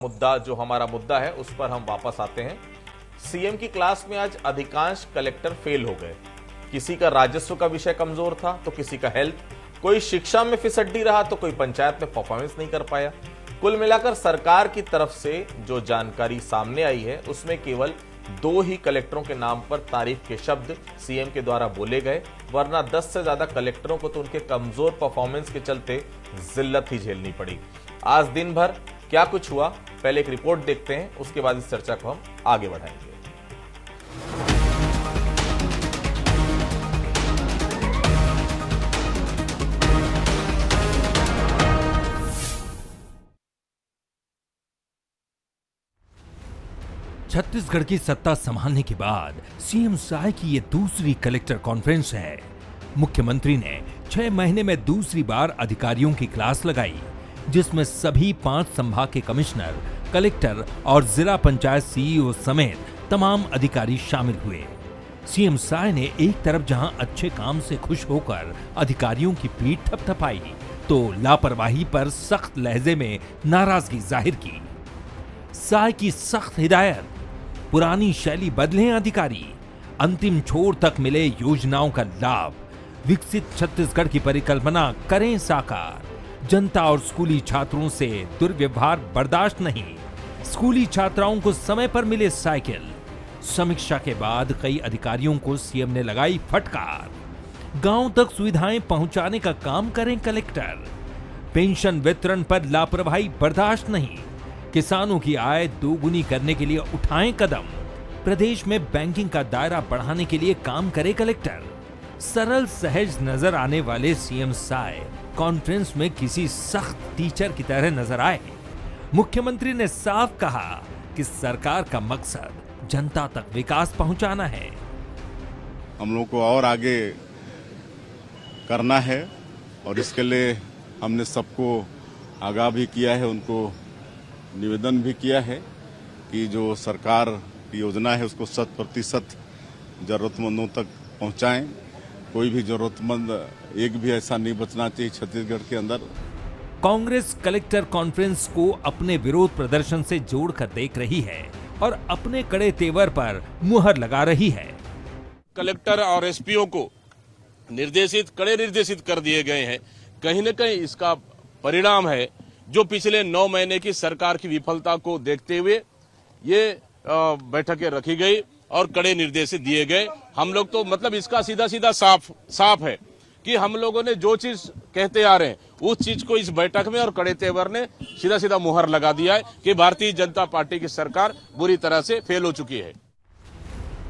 मुद्दा जो हमारा मुद्दा है उस पर हम वापस आते हैं। सीएम की क्लास में आज अधिकांश कलेक्टर फेल हो गए। किसी का राजस्व का विषय कमजोर था तो किसी का हेल्थ, कोई शिक्षा में फिसड्डी रहा तो कोई पंचायत में परफॉर्मेंस नहीं कर पाया। कुल मिलाकर सरकार की तरफ से जो जानकारी सामने आई है उसमें केवल 2 ही कलेक्टरों के नाम पर तारीफ के शब्द सीएम के द्वारा बोले गए, वरना 10 से ज्यादा कलेक्टरों को तो उनके कमजोर परफॉर्मेंस के चलते जिल्लत ही झेलनी पड़ी। आज दिन भर क्या कुछ हुआ, पहले एक रिपोर्ट देखते हैं, उसके बाद इस चर्चा को हम आगे बढ़ाएंगे। छत्तीसगढ़ की सत्ता संभालने के बाद सीएम साय की ये दूसरी कलेक्टर कॉन्फ्रेंस है। मुख्यमंत्री ने 6 महीने में दूसरी बार अधिकारियों की क्लास लगाई, जिसमें सभी 5 संभाग के कमिश्नर, कलेक्टर और जिला पंचायत सीईओ समेत तमाम अधिकारी शामिल हुए। सीएम साय ने एक तरफ जहां अच्छे काम से खुश होकर अधिकारियों की पीठ थपथपाई, तो लापरवाही पर सख्त लहजे में नाराजगी जाहिर की। साय की सख्त हिदायत, पुरानी शैली बदलें अधिकारी, अंतिम छोर तक मिले योजनाओं का लाभ, विकसित छत्तीसगढ़ की परिकल्पना करें साकार, जनता और स्कूली छात्रों से दुर्व्यवहार बर्दाश्त नहीं, स्कूली छात्राओं को समय पर मिले साइकिल। समीक्षा के बाद कई अधिकारियों को सीएम ने लगाई फटकार। गांव तक सुविधाएं पहुंचाने का काम करें कलेक्टर, पेंशन वितरण पर लापरवाही बर्दाश्त नहीं, किसानों की आय दोगुनी करने के लिए उठाएं कदम, प्रदेश में बैंकिंग का दायरा बढ़ाने के लिए काम करे कलेक्टर। सरल सहज नजर आने वाले सीएम साय कॉन्फ्रेंस में किसी सख्त टीचर की तरह नजर आए। मुख्यमंत्री ने साफ कहा कि सरकार का मकसद जनता तक विकास पहुंचाना है। हम लोग को और आगे करना है और इसके लिए हमने सबको आगाह भी किया है, उनको निवेदन भी किया है कि जो सरकार की योजना है उसको 100% जरूरतमंदों तक पहुंचाएं। कोई भी जरूरतमंद एक भी ऐसा नहीं बचना चाहिए छत्तीसगढ़ के अंदर। कांग्रेस कलेक्टर कॉन्फ्रेंस को अपने विरोध प्रदर्शन से जोड़कर देख रही है और अपने कड़े तेवर पर मुहर लगा रही है। कलेक्टर और एसपीओ को कड़े निर्देशित कर दिए गए हैं। कहीं न कहीं इसका परिणाम है जो पिछले 9 महीने की सरकार की विफलता को देखते हुए ये बैठकें रखी गई और कड़े निर्देश दिए गए। हम लोग तो मतलब इसका सीधा साफ है कि हम लोगों ने जो चीज कहते आ रहे हैं उस चीज को इस बैठक में और कड़े तेवर ने सीधा मुहर लगा दिया है कि भारतीय जनता पार्टी की सरकार बुरी तरह से फेल हो चुकी है।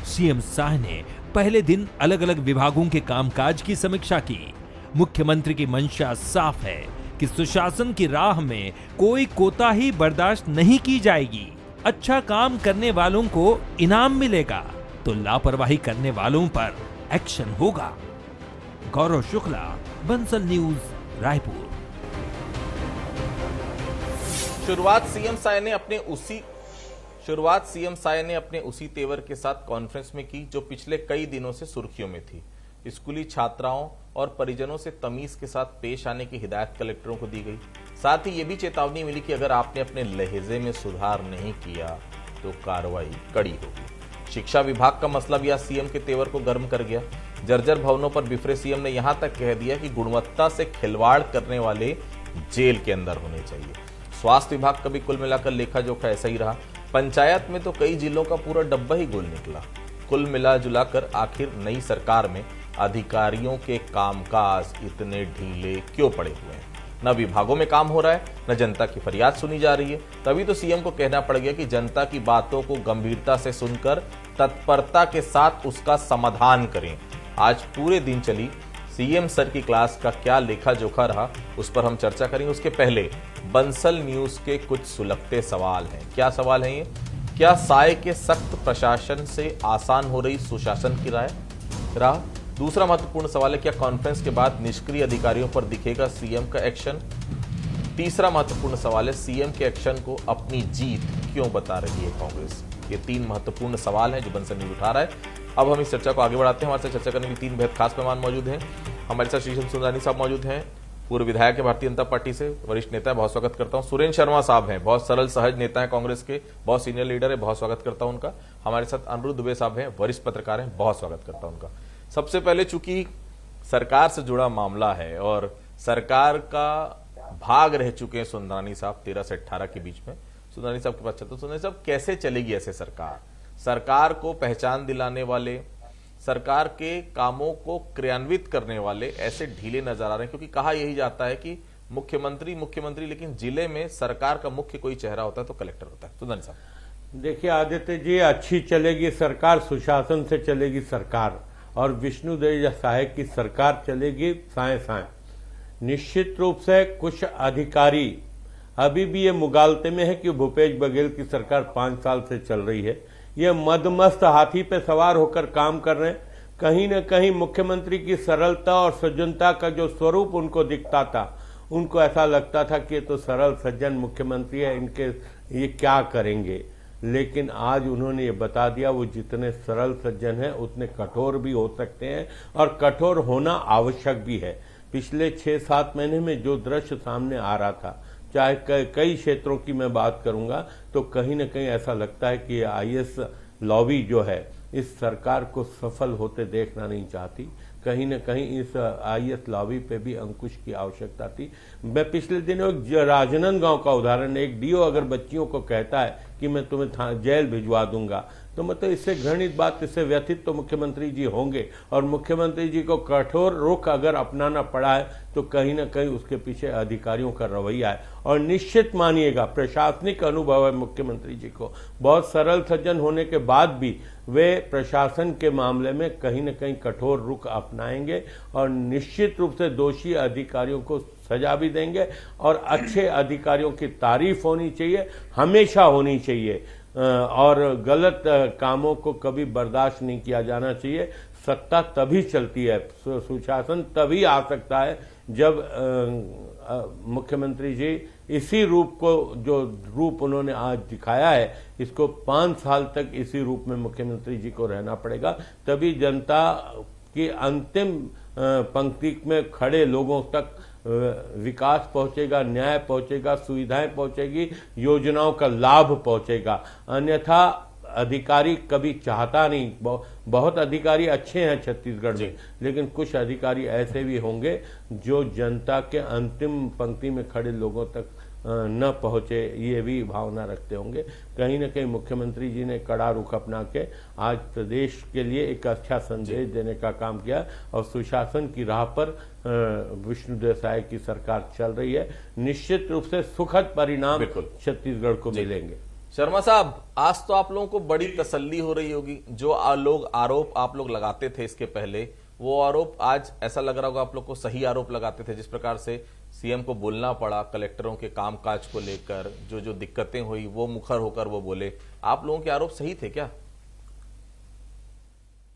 सीएम साय ने पहले दिन अलग अलग विभागों के कामकाज की समीक्षा की। मुख्यमंत्री की मंशा साफ है कि सुशासन की राह में कोई कोताही बर्दाश्त नहीं की जाएगी। अच्छा काम करने वालों को इनाम मिलेगा तो लापरवाही करने वालों पर एक्शन होगा। गौरव शुक्ला, बंसल न्यूज, रायपुर। शुरुआत सीएम साय ने अपने उसी तेवर के साथ कॉन्फ्रेंस में की जो पिछले कई दिनों से सुर्खियों में थी। स्कूली छात्राओं और परिजनों से तमीज के साथ पेश आने की हिदायत कलेक्टरों को दी गई। साथ ही यह भी चेतावनी मिली कि अगर आपने अपने लहजे में सुधार नहीं किया तो कार्रवाई कड़ी होगी। शिक्षा विभाग का मसला भी आज सीएम के तेवर को गर्म कर गया। जर्जर भवनों पर बिफरे सीएम ने यहां तक कह दिया कि गुणवत्ता से खिलवाड़ करने वाले जेल के अंदर होने चाहिए। स्वास्थ्य विभाग का भी कुल मिलाकर लेखा जोखा ऐसा ही रहा। पंचायत में तो कई जिलों का पूरा डब्बा ही गोल निकला। कुल मिला जुलाकर आखिर नई सरकार में अधिकारियों के कामकाज इतने ढीले क्यों पड़े हुए हैं? न विभागों में काम हो रहा है, न जनता की फरियाद सुनी जा रही है। तभी तो सीएम को कहना पड़ गया कि जनता की बातों को गंभीरता से सुनकर तत्परता के साथ उसका समाधान करें। आज पूरे दिन चली सीएम सर की क्लास का क्या लेखा जोखा रहा, उस पर हम चर्चा करेंगे। उसके पहले बंसल न्यूज के कुछ सुलगते सवाल हैं। क्या सवाल है ये? क्या साय के सख्त प्रशासन से आसान हो रही सुशासन की राह? दूसरा महत्वपूर्ण सवाल है, क्या कॉन्फ्रेंस के बाद निष्क्रिय अधिकारियों पर दिखेगा सीएम का एक्शन? तीसरा महत्वपूर्ण सवाल है, सीएम के एक्शन को अपनी जीत क्यों बता रही है कांग्रेस? ये 3 महत्वपूर्ण सवाल हैं जो बंसल न्यूज उठा रहा है। अब हम इस चर्चा को आगे बढ़ाते हैं। हमारे साथ चर्चा करने के 3 बेहद खास मेहमान मौजूद हैं। हमारे साथ श्री सुंदरानी साहब मौजूद हैं, पूर्व विधायक है भारतीय जनता पार्टी से, वरिष्ठ नेता है, बहुत स्वागत करता हूं। सुरेंद्र शर्मा साहब हैं, बहुत सरल सहज नेता है कांग्रेस के, बहुत सीनियर लीडर है, बहुत स्वागत करता हूं उनका। हमारे साथ अनिरुद्ध दुबे साहब हैं, वरिष्ठ पत्रकार हैं, बहुत स्वागत करता हूं उनका। सबसे पहले चूंकि सरकार से जुड़ा मामला है और सरकार का भाग रह चुके हैं सुंदरानी साहब 13 से 18 के बीच में, सुंदरानी साहब के पास चलते, सुंदरानी साहब कैसे चलेगी ऐसे सरकार को पहचान दिलाने वाले, सरकार के कामों को क्रियान्वित करने वाले ऐसे ढीले नजर आ रहे हैं? क्योंकि कहा यही जाता है कि मुख्यमंत्री, लेकिन जिले में सरकार का मुख्य कोई चेहरा होता है तो कलेक्टर होता है। सुंदरानी साहब देखिए आदित्य जी, अच्छी चलेगी सरकार, सुशासन से चलेगी सरकार, और विष्णुदेव सहायक की सरकार चलेगी साए साए। निश्चित रूप से कुछ अधिकारी अभी भी ये मुगालते में है कि भूपेश बघेल की सरकार 5 साल से चल रही है, ये मदमस्त हाथी पे सवार होकर काम कर रहे हैं। कहीं न कहीं मुख्यमंत्री की सरलता और सज्जनता का जो स्वरूप उनको दिखता था, उनको ऐसा लगता था कि ये तो सरल सज्जन मुख्यमंत्री है, इनके ये क्या करेंगे। लेकिन आज उन्होंने ये बता दिया वो जितने सरल सज्जन हैं उतने कठोर भी हो सकते हैं, और कठोर होना आवश्यक भी है। पिछले 6-7 महीने में जो दृश्य सामने आ रहा था, चाहे कई क्षेत्रों की मैं बात करूंगा, तो कहीं ना कहीं ऐसा लगता है कि आईएएस लॉबी जो है इस सरकार को सफल होते देखना नहीं चाहती। कहीं न कहीं इस आईएएस लॉबी पे भी अंकुश की आवश्यकता थी। मैं पिछले दिनों एक राजनांदगांव का उदाहरण, एक डीओ अगर बच्चियों को कहता है कि मैं तुम्हें जेल भिजवा दूंगा, तो मतलब इससे घृणित बात, इससे व्यथित तो मुख्यमंत्री जी होंगे, और मुख्यमंत्री जी को कठोर रुख अगर अपनाना पड़ा है तो कहीं ना कहीं उसके पीछे अधिकारियों का रवैया है। और निश्चित मानिएगा प्रशासनिक अनुभव है मुख्यमंत्री जी को, बहुत सरल सज्जन होने के बाद भी वे प्रशासन के मामले में कहीं न कहीं कठोर रुख अपनाएंगे, और निश्चित रूप से दोषी अधिकारियों को सजा भी देंगे। और अच्छे अधिकारियों की तारीफ होनी चाहिए, हमेशा होनी चाहिए, और गलत कामों को कभी बर्दाश्त नहीं किया जाना चाहिए। सत्ता तभी चलती है, सुशासन तभी आ सकता है जब मुख्यमंत्री जी इसी रूप को, जो रूप उन्होंने आज दिखाया है, इसको 5 साल तक इसी रूप में मुख्यमंत्री जी को रहना पड़ेगा। तभी जनता की अंतिम पंक्ति में खड़े लोगों तक विकास पहुंचेगा, न्याय पहुंचेगा, सुविधाएं पहुंचेगी, योजनाओं का लाभ पहुंचेगा। अन्यथा अधिकारी कभी चाहता नहीं, बहुत अधिकारी अच्छे हैं छत्तीसगढ़ में, लेकिन कुछ अधिकारी ऐसे भी होंगे जो जनता के अंतिम पंक्ति में खड़े लोगों तक न पहुंचे, ये भी भावना रखते होंगे। कहीं न कहीं मुख्यमंत्री जी ने कड़ा रुख अपना के आज प्रदेश के लिए एक अच्छा संदेश देने का काम किया, और सुशासन की राह पर विष्णुदेव साय की सरकार चल रही है। निश्चित रूप से सुखद परिणाम छत्तीसगढ़ को मिलेंगे। शर्मा साहब, आज तो आप लोगों को बड़ी तसल्ली हो रही होगी, जो आरोप आप लोग लगाते थे इसके पहले, वो आरोप आज ऐसा लग रहा होगा आप लोग को सही आरोप लगाते थे। जिस प्रकार से सीएम को बोलना पड़ा कलेक्टरों के कामकाज को लेकर, जो दिक्कतें हुई वो मुखर होकर वो बोले, आप लोगों के आरोप सही थे क्या?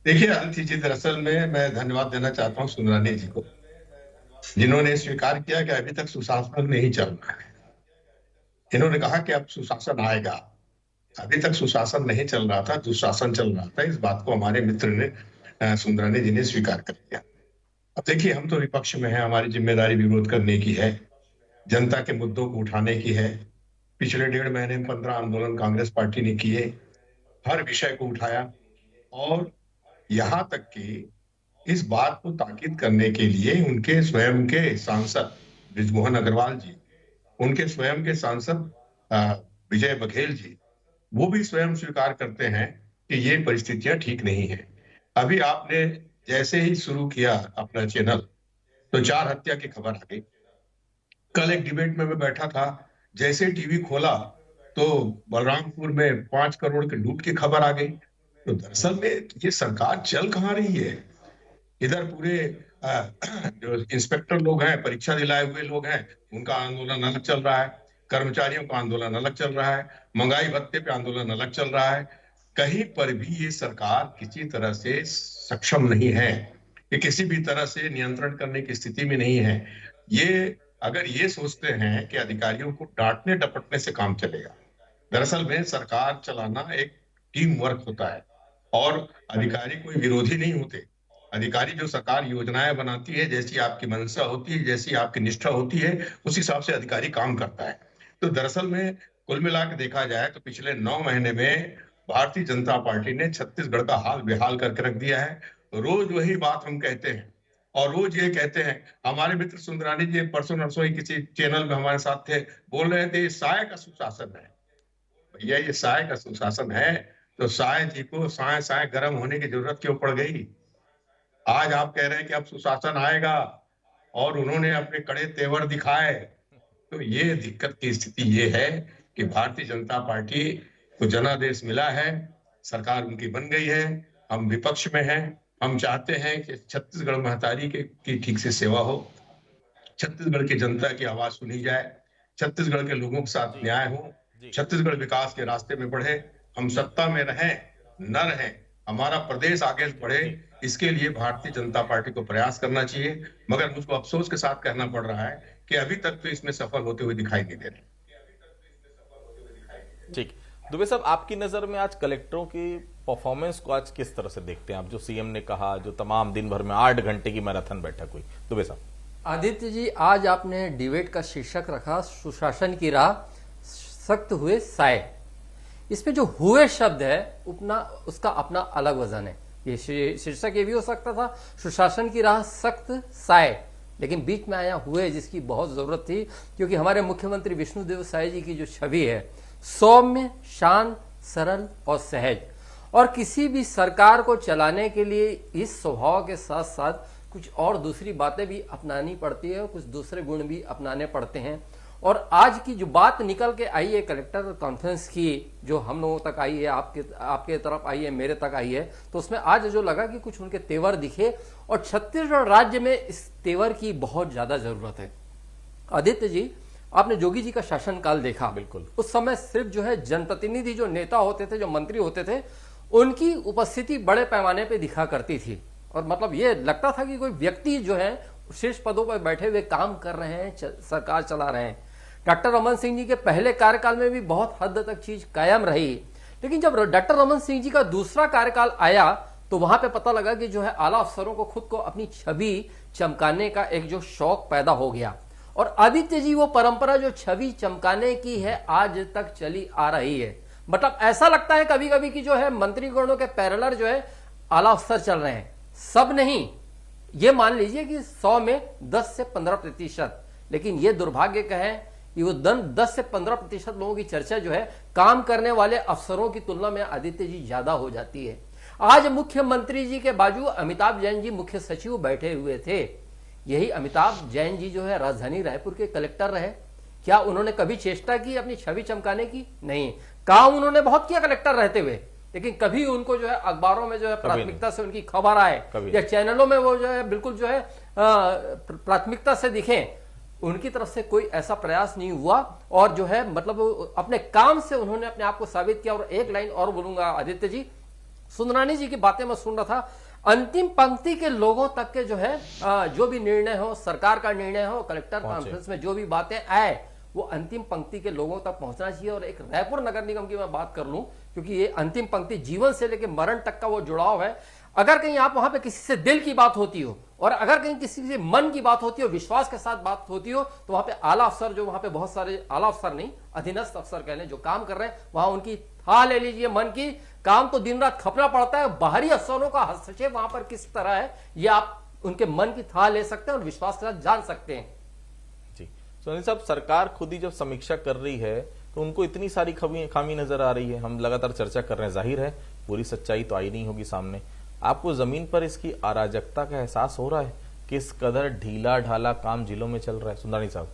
देखिए आदित्य जी, दरअसल में मैं धन्यवाद देना चाहता हूं सुंदरानी जी को, जिन्होंने स्वीकार किया कि अभी तक सुशासन नहीं चल रहा है। इन्होंने कहा कि अब सुशासन आएगा। अभी तक सुशासन नहीं चल रहा था, दुशासन चल रहा था। इस बात को हमारे मित्र ने, सुंदरानी जी ने स्वीकार कर लिया। अब देखिए, हम तो विपक्ष में हैं, हमारी जिम्मेदारी विरोध करने की है, जनता के मुद्दों को उठाने की है। पिछले 1.5 महीने में 15 आंदोलन कांग्रेस पार्टी ने किए, हर विषय को उठाया, और यहां तक कि इस बात को ताकीद करने के लिए उनके स्वयं के सांसद बृजमोहन अग्रवाल जी, उनके स्वयं के सांसद विजय बघेल जी, वो भी स्वयं स्वीकार करते हैं कि ये परिस्थितियां ठीक नहीं है। अभी आपने जैसे ही शुरू किया अपना चैनल, तो 4 हत्या की खबर आ गई। कल एक डिबेट में मैं बैठा था, जैसे टीवी खोला तो बलरामपुर में 5 करोड़ के लूट की खबर आ गई। तो दरअसल में ये सरकार चल कहाँ रही है? इधर पूरे जो इंस्पेक्टर लोग हैं, परीक्षा दिलाए हुए लोग हैं, उनका आंदोलन अलग चल रहा है, कर्मचारियों का आंदोलन अलग चल रहा है, महंगाई भत्ते पे आंदोलन अलग चल रहा है। कहीं पर भी ये सरकार किसी तरह से सक्षम नहीं है, ये किसी भी तरह से नियंत्रण करने की स्थिति में नहीं है। ये अगर ये सोचते हैं कि अधिकारियों को डांटने डपटने से काम चलेगा, दरअसल में सरकार चलाना एक टीम वर्क होता है, और अधिकारी कोई विरोधी नहीं होते। अधिकारी जो सरकार योजनाएं बनाती है, जैसी आपकी मंशा होती है, जैसी आपकी निष्ठा होती है, उस हिसाब से अधिकारी काम करता है। तो दरअसल में कुल मिला के देखा जाए तो पिछले 9 महीने में भारतीय जनता पार्टी ने छत्तीसगढ़ का हाल बेहाल करके रख दिया है। रोज वही बात हम कहते हैं और रोज ये कहते हैं। हमारे मित्र सुंदरानी जी परसों नरसों ही किसी चैनल में हमारे साथ थे, बोल रहे थे ये साय का सुशासन है। भैया ये साय का सुशासन है तो साय जी को साय साय गर्म होने की जरूरत क्यों पड़ गई? आज आप कह रहे हैं कि अब सुशासन आएगा और उन्होंने अपने कड़े तेवर दिखाए। तो ये दिक्कत की स्थिति ये है कि भारतीय जनता पार्टी को जनादेश मिला है, सरकार उनकी बन गई है, हम विपक्ष में हैं, हम चाहते हैं कि छत्तीसगढ़ महतारी की ठीक से सेवा हो, छत्तीसगढ़ की जनता की आवाज सुनी जाए, छत्तीसगढ़ के लोगों के साथ न्याय हो, छत्तीसगढ़ विकास के रास्ते में बढ़े, हम सत्ता में रहें न रहें, हमारा प्रदेश आगे बढ़े, इसके लिए भारतीय जनता पार्टी को प्रयास करना चाहिए। मगर मुझको अफसोस के साथ कहना पड़ रहा है कि अभी तक तो इसमें सफल होते हुए दिखाई नहीं दे रहे। ठीक, दुबे साहब, आपकी नजर में आज कलेक्टरों की परफॉर्मेंस को आज किस तरह से देखते हैं आप? जो सीएम ने कहा, जो तमाम दिन भर में 8 घंटे की मैराथन बैठक हुई, दुबे साहब। आदित्य जी, आज आपने डिबेट का शीर्षक रखा सुशासन की राह सख्त हुए साय। इसमें जो हुए शब्द है उसका अपना अलग वजन है। ये शीर्षक ये भी हो सकता था सुशासन की राह सख्त साय, लेकिन बीच में आया हुए जिसकी बहुत जरूरत थी, क्योंकि हमारे मुख्यमंत्री विष्णुदेव साय जी की जो छवि है, सौम्य, शांत, सरल और सहज, और किसी भी सरकार को चलाने के लिए इस स्वभाव के साथ साथ कुछ और दूसरी बातें भी अपनानी पड़ती है, कुछ दूसरे गुण भी अपनाने पड़ते हैं। और आज की जो बात निकल के आई है कलेक्टर कॉन्फ्रेंस की, जो हम लोगों तक आई है, आपके तरफ आई है, मेरे तक आई है, तो उसमें आज जो लगा कि कुछ उनके तेवर दिखे, और छत्तीसगढ़ राज्य में इस तेवर की बहुत ज्यादा जरूरत है। आदित्य जी, आपने जोगी जी का शासनकाल देखा। बिल्कुल। उस समय सिर्फ जो है जनप्रतिनिधि, जो नेता होते थे, जो मंत्री होते थे, उनकी उपस्थिति बड़े पैमाने पर दिखा करती थी, और मतलब ये लगता था कि कोई व्यक्ति जो है शीर्ष पदों पर बैठे हुए काम कर रहे हैं, सरकार चला रहे हैं। डॉक्टर रमन सिंह जी के पहले कार्यकाल में भी बहुत हद तक चीज कायम रही, लेकिन जब डॉक्टर रमन सिंह जी का दूसरा कार्यकाल आया तो वहां पे पता लगा कि जो है आला अफसरों को खुद को अपनी छवि चमकाने का एक जो शौक पैदा हो गया। और आदित्य जी, वो परंपरा जो छवि चमकाने की है आज तक चली आ रही है। मतलब ऐसा लगता है कभी कभी कि जो है मंत्रीगणों के पैरेलल जो है आला अफसर चल रहे हैं, सब नहीं, ये मान लीजिए कि 100 में 10 से 15%, लेकिन ये दुर्भाग्य का है कि वो 10 से 15% लोगों की चर्चा जो है काम करने वाले अफसरों की तुलना में आदित्य जी ज्यादा हो जाती है। आज मुख्यमंत्री जी के बाजू अमिताभ जैन जी मुख्य सचिव बैठे हुए थे। यही अमिताभ जैन जी जो है राजधानी रायपुर के कलेक्टर रहे। क्या उन्होंने कभी चेष्टा की अपनी छवि चमकाने की? नहीं। काम उन्होंने बहुत किया कलेक्टर रहते हुए, लेकिन कभी उनको जो है अखबारों में जो है प्राथमिकता से उनकी खबर आए, या चैनलों में वो जो है बिल्कुल जो है प्राथमिकता से दिखे, उनकी तरफ से कोई ऐसा प्रयास नहीं हुआ। और जो है मतलब अपने काम से उन्होंने अपने आप को साबित किया। और एक लाइन और बोलूंगा आदित्य जी, सुंदरानी जी की बातें मैं सुन रहा था, अंतिम पंक्ति के लोगों तक के जो है जो भी निर्णय हो, सरकार का निर्णय हो, कलेक्टर कॉन्फ्रेंस में जो भी बातें आए, वो अंतिम पंक्ति के लोगों तक पहुंचना चाहिए। और एक रायपुर नगर निगम की मैं बात कर लूं, क्योंकि ये अंतिम पंक्ति जीवन से लेकर मरण तक का वो जुड़ाव है। अगर कहीं आप वहां पे किसी से दिल की बात होती हो, और अगर कहीं किसी से मन की बात होती हो, विश्वास के साथ बात होती हो, तो वहां पे आला अफसर, जो वहां पे बहुत सारे आला अफसर नहीं, अधीनस्थ अफसर कह लें, जो काम कर रहे हैं, वहां उनकी था ले लीजिए मन की, काम तो दिन रात खपना पड़ता है। बाहरी अफसरों का हस्तक्षेप वहां पर किस तरह है, ये आप उनके मन की था ले सकते हैं और विश्वास के साथ जान सकते हैं। जी सुनील साहब, सरकार खुद ही जब समीक्षा कर रही है तो उनको इतनी सारी खामी नजर आ रही है। हम लगातार चर्चा कर रहे हैं, जाहिर है पूरी सच्चाई तो आई नहीं होगी सामने। आपको जमीन पर इसकी अराजकता का एहसास हो रहा है? किस कदर ढीला ढाला काम जिलों में चल रहा है? सुंदरानी साहब।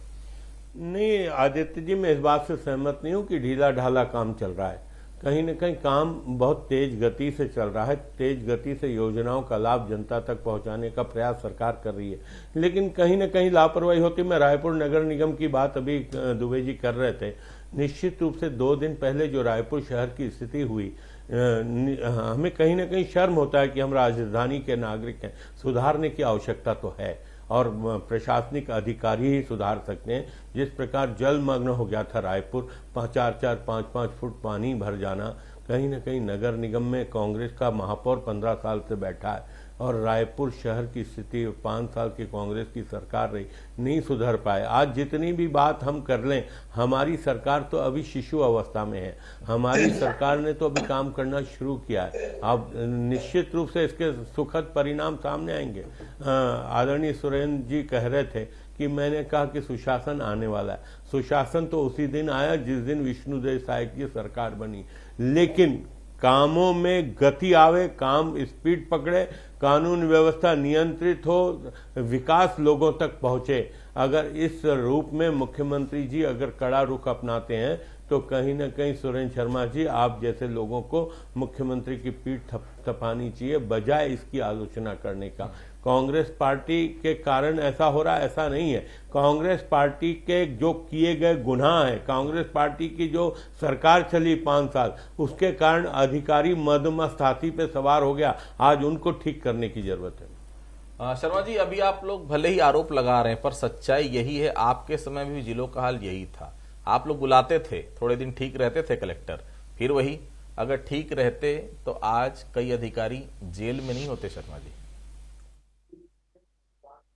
नहीं आदित्य जी, मैं इस बात से सहमत नहीं हूं कि ढीला ढाला काम चल रहा है। कहीं न कहीं काम बहुत तेज गति से चल रहा है। तेज गति से योजनाओं का लाभ जनता तक पहुंचाने का प्रयास सरकार कर रही है, लेकिन कहीं न कहीं लापरवाही होती। मैं रायपुर नगर निगम की बात अभी दुबे जी कर रहे थे। निश्चित रूप से 2 दिन पहले जो रायपुर शहर की स्थिति हुई, हमें कहीं न कहीं शर्म होता है कि हम राजधानी के नागरिक हैं। सुधारने की आवश्यकता तो है, और प्रशासनिक अधिकारी ही सुधार सकते हैं। जिस प्रकार जलमग्न हो गया था रायपुर, 4-4, 5-5 फुट पानी भर जाना, कहीं न कहीं नगर निगम में कांग्रेस का महापौर 15 साल से बैठा है, और रायपुर शहर की स्थिति 5 साल की कांग्रेस की सरकार रही, नहीं सुधर पाए। आज जितनी भी बात हम कर लें, हमारी सरकार तो अभी शिशु अवस्था में है। हमारी सरकार ने तो अभी काम करना शुरू किया है। अब निश्चित रूप से इसके सुखद परिणाम सामने आएंगे। आदरणीय सुरेंद्र जी कह रहे थे कि मैंने कहा कि सुशासन आने वाला है। सुशासन तो उसी दिन आया जिस दिन विष्णुदेव साय की सरकार बनी, लेकिन कामों में गति आवे, काम स्पीड पकड़े, कानून व्यवस्था नियंत्रित हो, विकास लोगों तक पहुंचे। अगर इस रूप में मुख्यमंत्री जी अगर कड़ा रुख अपनाते हैं तो कहीं ना कहीं सुरेंद्र शर्मा जी, आप जैसे लोगों को मुख्यमंत्री की पीठ थपथपानी चाहिए बजाय इसकी आलोचना करने का। कांग्रेस पार्टी के कारण ऐसा हो रहा, ऐसा नहीं है। कांग्रेस पार्टी के जो किए गए गुनाह हैं, कांग्रेस पार्टी की जो सरकार चली 5 साल, उसके कारण अधिकारी मदमस्त हाथी पे सवार हो गया। आज उनको ठीक करने की जरूरत है। शर्मा जी, अभी आप लोग भले ही आरोप लगा रहे हैं पर सच्चाई यही है, आपके समय में भी जिलों का हाल यही था। आप लोग बुलाते थे, थोड़े दिन ठीक रहते थे कलेक्टर, फिर वही। अगर ठीक रहते तो आज कई अधिकारी जेल में नहीं होते शर्मा जी।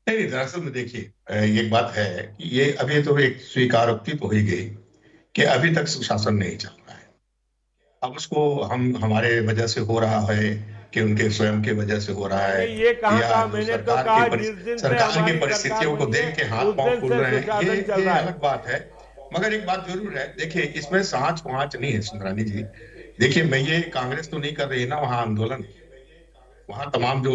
नहीं, दरअसल में देखिए, एक बात है कि ये अभी तो एक स्वीकारोक्ति तो हो ही गई कि अभी तक सुशासन नहीं चल रहा है। अब उसको हम हमारे वजह से हो रहा है कि उनके स्वयं के वजह से हो रहा है, ये कहा या था, मैंने तो कहा जिस दिन से सरकार हमारी की परिस्थितियों को देख के हाथ उस पांव दिन फूल से रहे हैं, सुशासन चल ये रहा है। अलग बात है। मगर एक बात जरूर है, देखिए इसमें सांच पांच नहीं है सुंदरानी जी। देखिए, मैं ये कांग्रेस तो नहीं कर रही ना वहां आंदोलन, वहां तमाम जो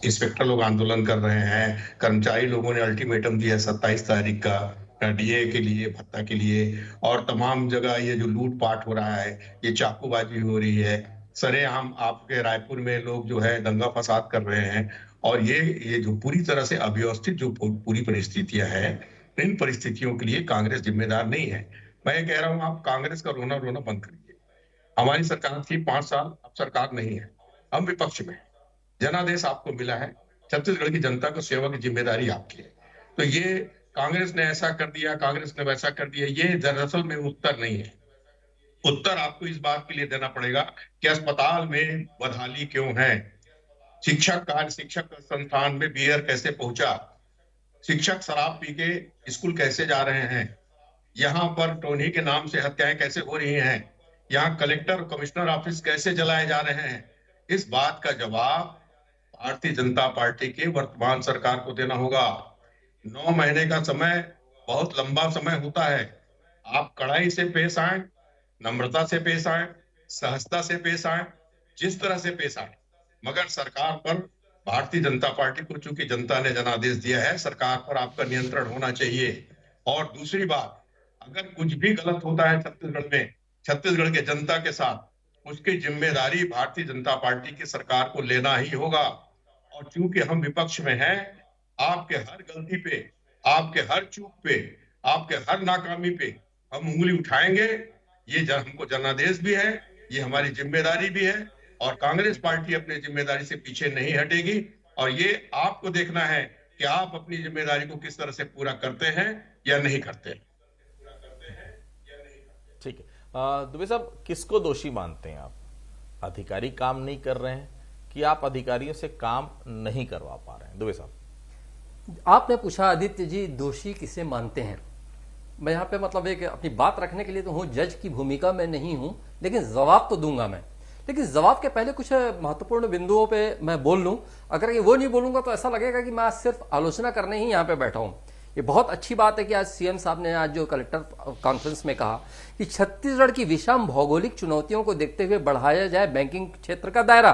इंस्पेक्टर लोग आंदोलन कर रहे हैं, कर्मचारी लोगों ने अल्टीमेटम दिया 27 तारीख का डीए के लिए, भत्ता के लिए, और तमाम जगह ये जो लूटपाट हो रहा है, ये चाकूबाजी हो रही है, सरेआम आपके रायपुर में लोग जो है दंगा फसाद कर रहे हैं, और ये जो पूरी तरह से अव्यवस्थित जो पूरी परिस्थितियां हैं, इन परिस्थितियों के लिए कांग्रेस जिम्मेदार नहीं है। मैं ये कह रहा हूं, आप कांग्रेस का रोना रोना बंद करिए। हमारी सरकार थी 5 साल, अब सरकार नहीं है, हम विपक्ष में। जनादेश आपको मिला है, छत्तीसगढ़ की जनता को सेवा की जिम्मेदारी आपकी है। तो ये कांग्रेस ने ऐसा कर दिया, कांग्रेस ने वैसा कर दिया, ये दरअसल में उत्तर नहीं है। उत्तर आपको इस बात के लिए देना पड़ेगा कि अस्पताल में बदहाली क्यों है, शिक्षक संस्थान में बियर कैसे पहुंचा, शिक्षक शराब पी के स्कूल कैसे जा रहे हैं, यहाँ पर टोनी के नाम से हत्याएं कैसे हो रही हैं, यहाँ कलेक्टर और कमिश्नर ऑफिस कैसे जलाए जा रहे हैं। इस बात का जवाब भारतीय जनता पार्टी की वर्तमान सरकार को देना होगा। 9 महीने का समय बहुत लंबा समय होता है। आप कड़ाई से पेश आए, नम्रता से पेश आए, सहजता से पेश आए, जिस तरह से पेश आए, मगर सरकार पर, भारतीय जनता पार्टी को चूंकि जनता ने जनादेश दिया है, सरकार पर आपका नियंत्रण होना चाहिए। और दूसरी बात, अगर कुछ भी गलत होता है छत्तीसगढ़ में, छत्तीसगढ़ के जनता के साथ, उसकी जिम्मेदारी भारतीय जनता पार्टी की सरकार को लेना ही होगा। और चूंकि हम विपक्ष में हैं, आपके हर गलती पे, आपके हर चूक पे, आपके हर नाकामी पे हम उंगली उठाएंगे। ये हमको जनादेश भी है, ये हमारी जिम्मेदारी भी है, और कांग्रेस पार्टी अपनी जिम्मेदारी से पीछे नहीं हटेगी। और ये आपको देखना है कि आप अपनी जिम्मेदारी को किस तरह से पूरा करते हैं या नहीं करते। ठीक है, दुबे साहब, किसको दोषी मानते हैं आप? अधिकारी काम नहीं कर रहे हैं कि आप अधिकारियों से काम नहीं करवा पा रहे हैं? दुबे साहब, आपने पूछा आदित्य जी दोषी किसे मानते हैं। मैं यहाँ पे मतलब एक अपनी बात रखने के लिए तो हूँ, जज की भूमिका में नहीं हूँ, लेकिन जवाब तो दूंगा मैं। लेकिन जवाब के पहले कुछ महत्वपूर्ण बिंदुओं पे मैं बोल लूँ। अगर ये वो नहीं बोलूंगा तो ऐसा लगेगा कि मैं आज सिर्फ आलोचना करने ही यहाँ पे बैठा हूँ। ये बहुत अच्छी बात है कि आज सीएम साहब ने आज जो कलेक्टर कॉन्फ्रेंस में कहा कि छत्तीसगढ़ की विषम भौगोलिक चुनौतियों को देखते हुए बढ़ाया जाए बैंकिंग क्षेत्र का दायरा।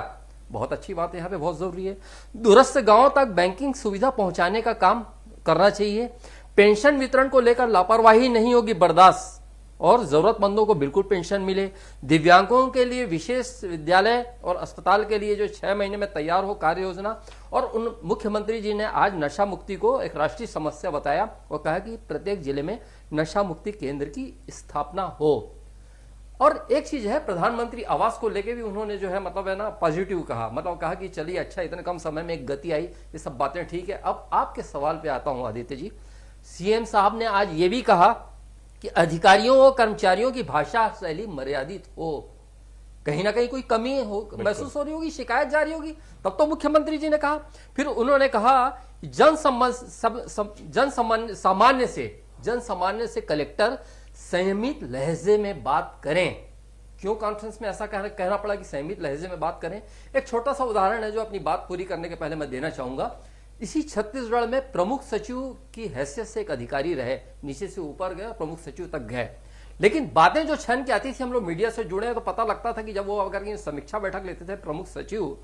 बहुत अच्छी बात है, यहाँ पे बहुत जरूरी है। दूरस्थ गांवों तक बैंकिंग सुविधा पहुंचाने का काम करना चाहिए। पेंशन वितरण को लेकर लापरवाही नहीं होगी बर्दाश्त, और जरूरतमंदों को बिल्कुल पेंशन मिले। दिव्यांगों के लिए विशेष विद्यालय और अस्पताल के लिए जो 6 महीने में तैयार हो कार्य योजना। और उन मुख्यमंत्री जी ने आज नशा मुक्ति को एक राष्ट्रीय समस्या बताया और कहा कि प्रत्येक जिले में नशा मुक्ति केंद्र की स्थापना हो। और एक चीज है, प्रधानमंत्री आवास को लेके भी उन्होंने जो है मतलब है ना पॉजिटिव कहा, मतलब कहा कि चलिए अच्छा, इतने कम समय में एक गति आई, ये सब बातें ठीक है। अब आपके सवाल पे आता हूं आदित्य जी। सीएम साहब ने आज ये भी कहा कि अधिकारियों और कर्मचारियों की भाषा शैली मर्यादित हो। कहीं ना कहीं कोई कमी महसूस हो रही होगी, शिकायत जा रही होगी, तब तो मुख्यमंत्री जी ने कहा। फिर उन्होंने कहा जन सामान्य से कलेक्टर संयमित लहजे में बात करें। क्यों कॉन्फ्रेंस में ऐसा कहना पड़ा कि संयमित लहजे में बात करें? एक छोटा सा उदाहरण है जो अपनी बात पूरी करने के पहले मैं देना चाहूंगा। इसी छत्तीसगढ़ में प्रमुख सचिव की हैसियत से एक अधिकारी रहे, नीचे से ऊपर गए, प्रमुख सचिव तक गए, लेकिन बातें जो छन के आती थी, हम लोग मीडिया से जुड़े हैं तो पता लगता था कि जब वो अगर समीक्षा बैठक लेते थे प्रमुख सचिव,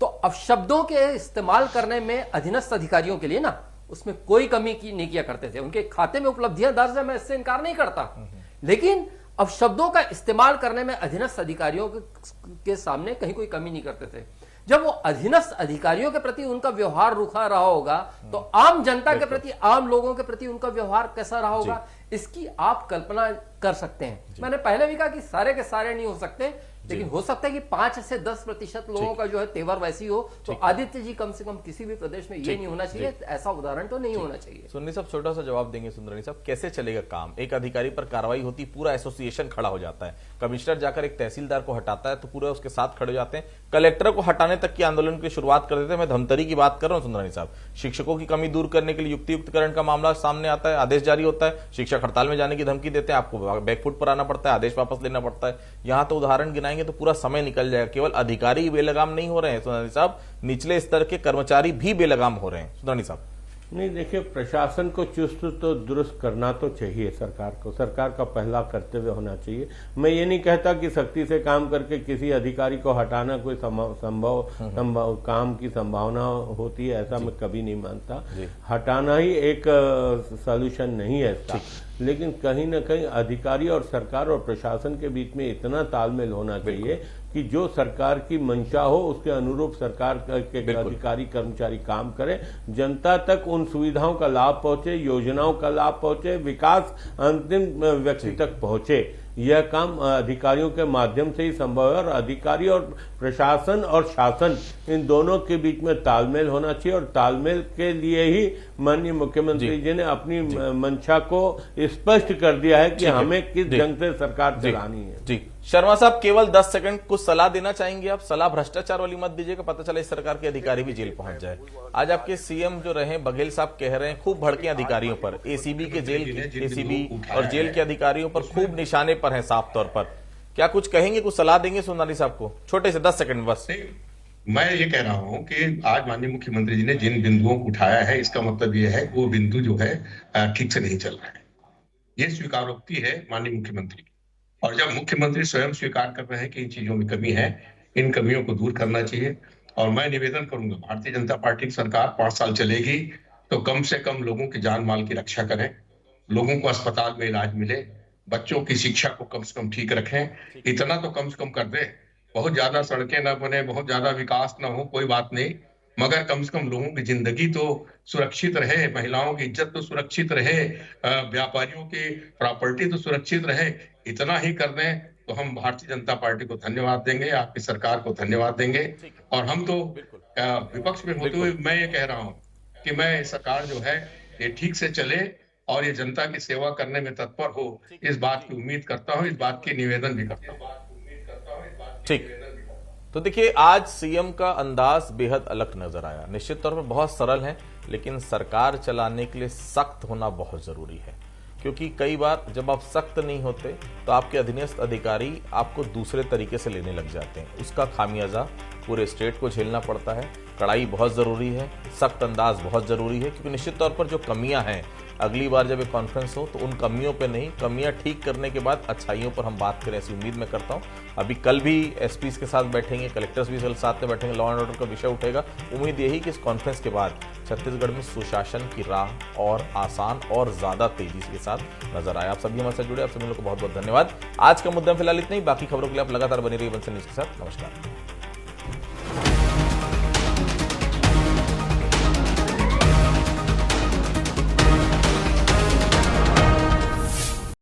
तो अपशब्दों के इस्तेमाल करने में अधीनस्थ अधिकारियों के लिए ना उसमें कोई कमी नहीं किया करते थे। उनके खाते में उपलब्धियां दर्ज है, मैं इससे इनकार नहीं करता, लेकिन अपशब्दों का इस्तेमाल करने में अधीनस्थ अधिकारियों के सामने कहीं कोई कमी नहीं करते थे। जब वो अधीनस्थ अधिकारियों के प्रति उनका व्यवहार रुखा रहा होगा तो आम जनता के प्रति, आम लोगों के प्रति उनका व्यवहार कैसा रहा होगा, इसकी आप कल्पना कर सकते हैं। मैंने पहले भी कहा कि सारे के सारे नहीं हो सकते, लेकिन हो सकता है कि 5 से 10% लोगों का जो है तेवर वैसी हो, तो आदित्य जी कम से कम किसी भी प्रदेश में ये नहीं होना चाहिए, ऐसा उदाहरण तो नहीं होना चाहिए। सुंदरानी साहब छोटा सा जवाब देंगे। सुंदरानी साहब, कैसे चलेगा काम? एक अधिकारी पर कार्रवाई होती, पूरा एसोसिएशन खड़ा हो जाता है, कमिश्नर जाकर एक तहसीलदार को हटाता है तो पूरे उसके साथ खड़े हो जाते हैं, कलेक्टर को हटाने तक की आंदोलन की शुरुआत कर देते हैं। मैं धमतरी की बात कर रहा हूं सुंदरानी साहब। शिक्षकों की कमी दूर करने के लिए युक्तियुक्तकरण का मामला सामने आता है, आदेश जारी होता है, शिक्षक हड़ताल में जाने की धमकी देते हैं, आपको बैकफुट पर आना पड़ता है, आदेश वापस लेना पड़ता है। यहां तो उदाहरण गिनाएंगे तो पूरा समय निकल जाएगा। केवल अधिकारी बेलगाम नहीं हो रहे हैं सुंदरानी साहब, निचले स्तर के कर्मचारी भी बेलगाम हो रहे हैं। सुंदरानी साहब, नहीं, देखिए, प्रशासन को चुस्त तो दुरुस्त करना तो चाहिए सरकार को, सरकार का पहला कर्तव्य होना चाहिए। मैं ये नहीं कहता कि सख्ती से काम करके किसी अधिकारी को हटाना कोई संभव काम की संभावना होती है, ऐसा मैं कभी नहीं मानता। हटाना ही एक सॉल्यूशन नहीं है इसका, लेकिन कहीं ना कहीं अधिकारी और सरकार और प्रशासन के बीच में इतना तालमेल होना चाहिए कि जो सरकार की मंशा हो उसके अनुरूप सरकार के अधिकारी कर्मचारी काम करें, जनता तक उन सुविधाओं का लाभ पहुंचे, योजनाओं का लाभ पहुंचे, विकास अंतिम व्यक्ति तक पहुंचे। यह काम अधिकारियों के माध्यम से ही संभव है और अधिकारी और प्रशासन और शासन इन दोनों के बीच में तालमेल होना चाहिए। और तालमेल के लिए ही माननीय मुख्यमंत्री जी ने अपनी मंशा को स्पष्ट कर दिया है कि हमें किस ढंग से सरकार चलानी है। जी शर्मा साहब, केवल 10 सेकंड कुछ सलाह देना चाहेंगे आप? सलाह भ्रष्टाचार वाली मत दीजिएगा, पता चला इस सरकार के अधिकारी भी जेल पहुंच जाए। आज आपके सीएम जो रहे बघेल साहब कह रहे हैं खूब भड़के अधिकारियों पर, एसीबी के एसीबी और जेल के अधिकारियों पर खूब निशाने पर हैं साफ तौर पर। क्या कुछ कहेंगे, कुछ सलाह देंगे सुंदरानी साहब को? छोटे से 10 सेकंड बस। मैं ये कह रहा हूं कि आज माननीय मुख्यमंत्री जी ने जिन बिंदुओं को उठाया है, इसका मतलब ये है कि वो बिंदु जो है ठीक से नहीं चल रहा है। ये स्वीकारोक्ति है माननीय मुख्यमंत्री की, और जब मुख्यमंत्री स्वयं स्वीकार कर रहे हैं कि इन चीजों में कमी है, इन कमियों को दूर करना चाहिए। और मैं निवेदन करूंगा, भारतीय जनता पार्टी की सरकार 5 साल चलेगी तो कम से कम लोगों की जान माल की रक्षा करें, लोगों को अस्पताल में इलाज मिले, बच्चों की शिक्षा को कम से कम ठीक रखें। इतना तो कम से कम कर दे। बहुत ज्यादा सड़कें ना बने, बहुत ज्यादा विकास ना हो, कोई बात नहीं, मगर कम से कम लोगों की जिंदगी तो सुरक्षित रहे, महिलाओं की इज्जत तो सुरक्षित रहे, व्यापारियों की प्रॉपर्टी तो सुरक्षित रहे। इतना ही कर दें तो हम भारतीय जनता पार्टी को धन्यवाद देंगे, आपकी सरकार को धन्यवाद देंगे। और हम तो विपक्ष में होते हुए मैं ये कह रहा हूं कि मैं सरकार जो है ये ठीक से चले और ये जनता की सेवा करने में तत्पर हो, इस बात की उम्मीद करता हूं, इस बात की निवेदन भी करता हूं। ठीक, तो देखिए आज सीएम का अंदाज बेहद अलग नजर आया। निश्चित तौर पर बहुत सरल है, लेकिन सरकार चलाने के लिए सख्त होना बहुत जरूरी है, क्योंकि कई बार जब आप सख्त नहीं होते तो आपके अधीनस्थ अधिकारी आपको दूसरे तरीके से लेने लग जाते हैं। उसका खामियाजा पूरे स्टेट को झेलना पड़ता है। कड़ाई बहुत जरूरी है, सख्त अंदाज बहुत जरूरी है, क्योंकि निश्चित तौर पर जो कमियां हैं, अगली बार जब एक कॉन्फ्रेंस हो तो उन कमियों पे नहीं, कमियां ठीक करने के बाद अच्छाइयों पर हम बात करें, ऐसी उम्मीद मैं करता हूं। अभी कल भी एसपीज के साथ बैठेंगे, कलेक्टर्स भी कल साथ में बैठेंगे, लॉ एंड ऑर्डर का विषय उठेगा। उम्मीद यही कि इस कॉन्फ्रेंस के बाद छत्तीसगढ़ में सुशासन की राह और आसान और ज्यादा तेजी के साथ नजर आए। आप सभी हमारे साथ जुड़े, आप सभी लोगों को बहुत बहुत धन्यवाद। आज का मुद्दा फिलहाल इतना ही, बाकी खबरों के लिए आप लगातार बने रहिए बंसल न्यूज के साथ। नमस्कार।